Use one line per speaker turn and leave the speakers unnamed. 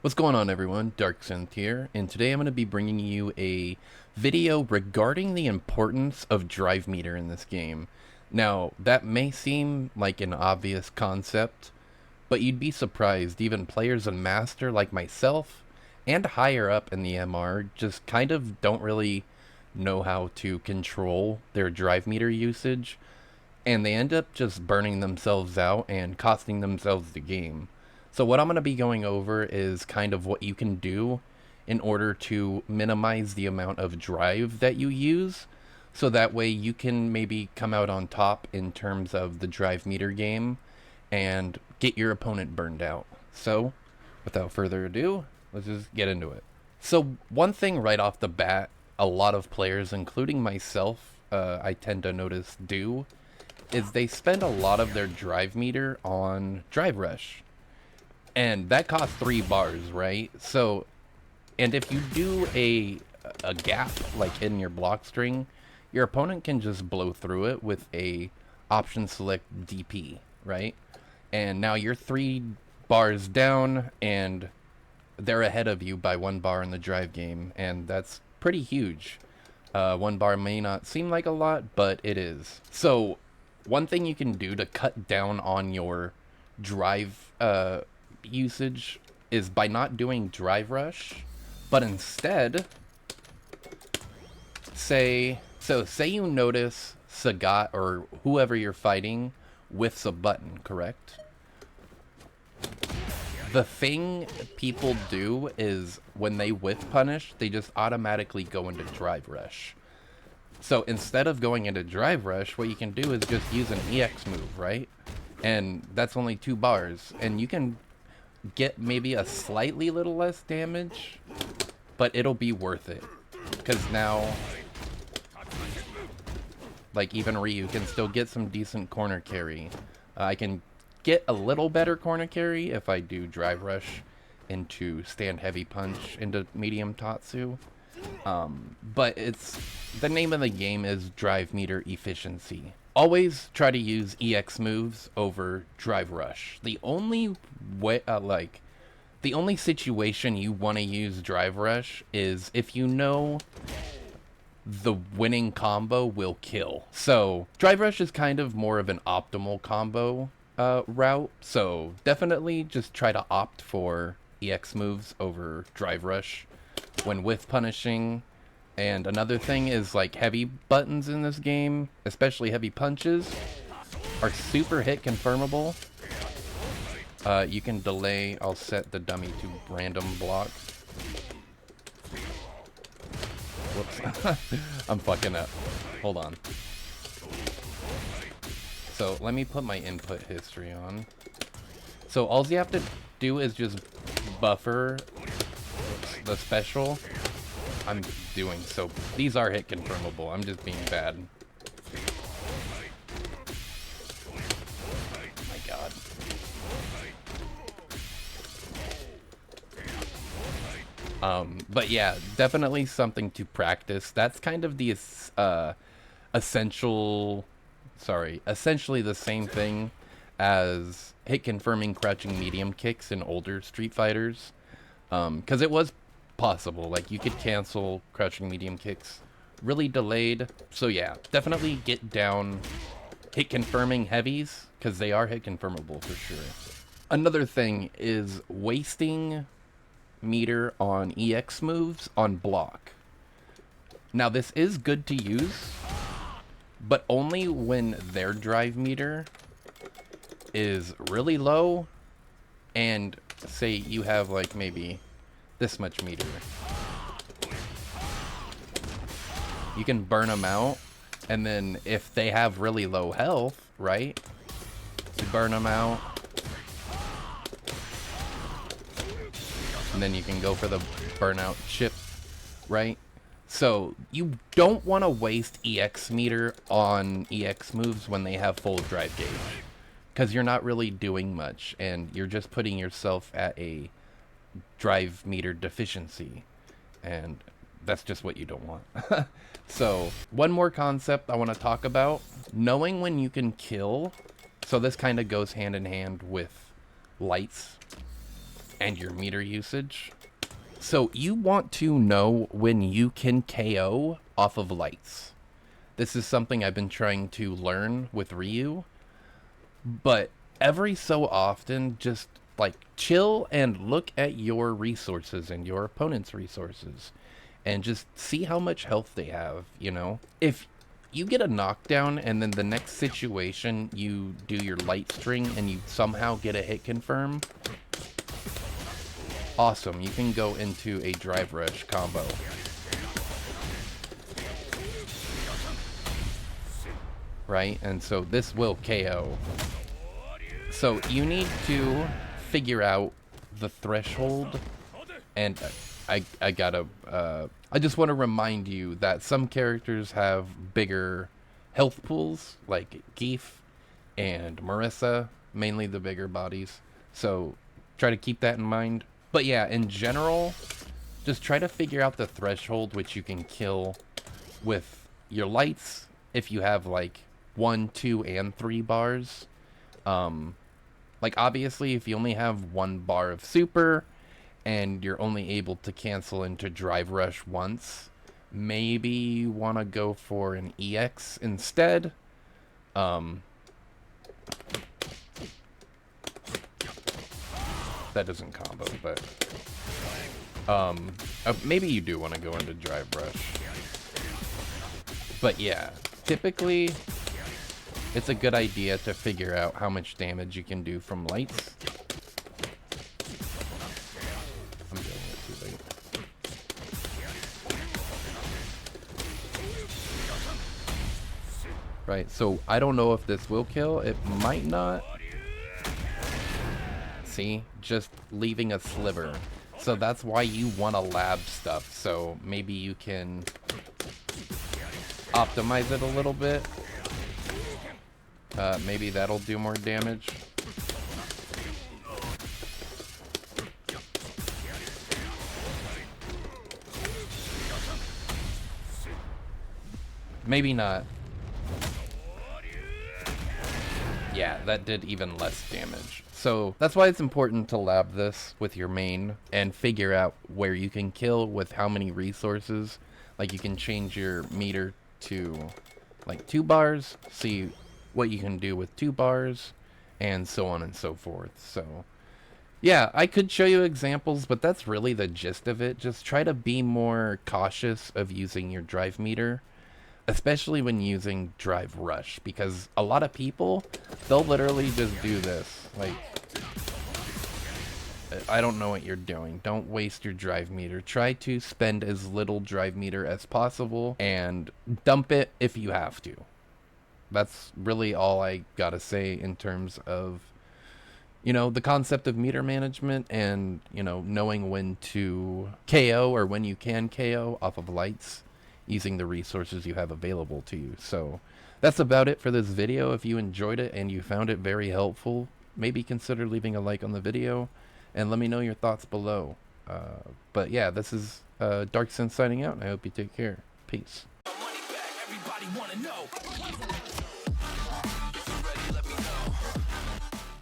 What's going on, everyone? DarkSynth here, and today I'm going to be bringing you a video regarding the importance of drive meter in this game. Now, that may seem like an obvious concept, but you'd be surprised even players in Master like myself and higher up in the MR just kind of don't really know how to control their drive meter usage, and they end up just burning themselves out and costing themselves the game. So what I'm going to be going over is kind of what you can do in order to minimize the amount of drive that you use, so that way you can maybe come out on top in terms of the drive meter game and get your opponent burned out. So without further ado, let's just get into it. So one thing right off the bat, a lot of players, including myself, I tend to notice do, is they spend a lot of their drive meter on Drive Rush. And that costs 3 bars, right? So, and if you do a gap, like in your block string, your opponent can just blow through it with a option select DP, right? And now you're 3 bars down, and they're ahead of you by 1 bar in the drive game, and that's pretty huge. 1 bar may not seem like a lot, but it is. So, one thing you can do to cut down on your drive usage is by not doing Drive Rush, but instead say you notice Sagat or whoever you're fighting whiffs a button, correct? The thing people do is when they whiff punish, they just automatically go into Drive Rush. So instead of going into Drive Rush, what you can do is just use an EX move, right? And that's only 2 bars, and you can get maybe a slightly little less damage, but it'll be worth it, because now, like, even Ryu can still get some decent corner carry. I can get a little better corner carry if I do Drive Rush into stand heavy punch into medium Tatsu. But it's, the name of the game is drive meter efficiency. Always try to use EX moves over Drive Rush. The only way, the only situation you want to use Drive Rush is if you know the winning combo will kill. So Drive Rush is kind of more of an optimal combo route. So definitely just try to opt for EX moves over Drive Rush when whiff punishing. And another thing is, like, heavy buttons in this game, especially heavy punches, are super hit confirmable. You can delay, I'll set the dummy to random block. Whoops. I'm fucking up. Hold on. So let me put my input history on. So all you have to do is just buffer the special. I'm doing so. These are hit confirmable. I'm just being bad. My god. But yeah, definitely something to practice. That's kind of the essentially the same thing as hit confirming crouching medium kicks in older Street Fighters. Because it was possible, like, you could cancel crouching medium kicks really delayed. So yeah, definitely get down hit confirming heavies, because they are hit confirmable for sure. Another thing is wasting meter on EX moves on block. Now this is good to use, but only when their drive meter is really low, and say you have, like, maybe this much meter. You can burn them out, and then if they have really low health, right, you burn them out, and then you can go for the burnout chip, right? So you don't want to waste EX meter on EX moves when they have full drive gauge, because you're not really doing much, and you're just putting yourself at a drive meter deficiency, and that's just what you don't want. So one more concept I want to talk about, knowing when you can kill. So this kind of goes hand in hand with lights. and your meter usage. So you want to know when you can KO off of lights. This is something I've been trying to learn with Ryu, but every so often, just like chill and look at your resources and your opponent's resources and just see how much health they have, you know? If you get a knockdown and then the next situation you do your light string and you somehow get a hit confirm, awesome, you can go into a drive rush combo. Right? And so this will KO. So you need to figure out the threshold, and I just want to remind you that some characters have bigger health pools, like Geef and Marissa, mainly the bigger bodies. So try to keep that in mind. But yeah, in general, just try to figure out the threshold which you can kill with your lights if you have like 1, 2, and 3 bars. Like obviously if you only have 1 bar of super and you're only able to cancel into drive rush once, maybe you want to go for an EX instead. That doesn't combo, but maybe you do want to go into drive rush. But yeah, typically it's a good idea to figure out how much damage you can do from lights. I'm doing it too late. Right, so I don't know if this will kill. It might not. See? Just leaving a sliver. So that's why you want to lab stuff. So maybe you can optimize it a little bit. Maybe that'll do more damage. Maybe not. Yeah, that did even less damage. So that's why it's important to lab this with your main and figure out where you can kill with how many resources. Like you can change your meter to like 2 bars, see what you can do with 2 bars, and so on and so forth. So yeah, I could show you examples, but that's really the gist of it. Just try to be more cautious of using your drive meter, especially when using drive rush, because a lot of people, they'll literally just do this. Like, I don't know what you're doing. Don't waste your drive meter. Try to spend as little drive meter as possible and dump it if you have to. That's really all I gotta say in terms of, you know, the concept of meter management and, you know, knowing when to KO or when you can KO off of lights using the resources you have available to you. So that's about it for this video. If you enjoyed it and you found it very helpful, maybe consider leaving a like on the video and let me know your thoughts below. But yeah, this is DarkSense signing out, and I hope you take care. Peace.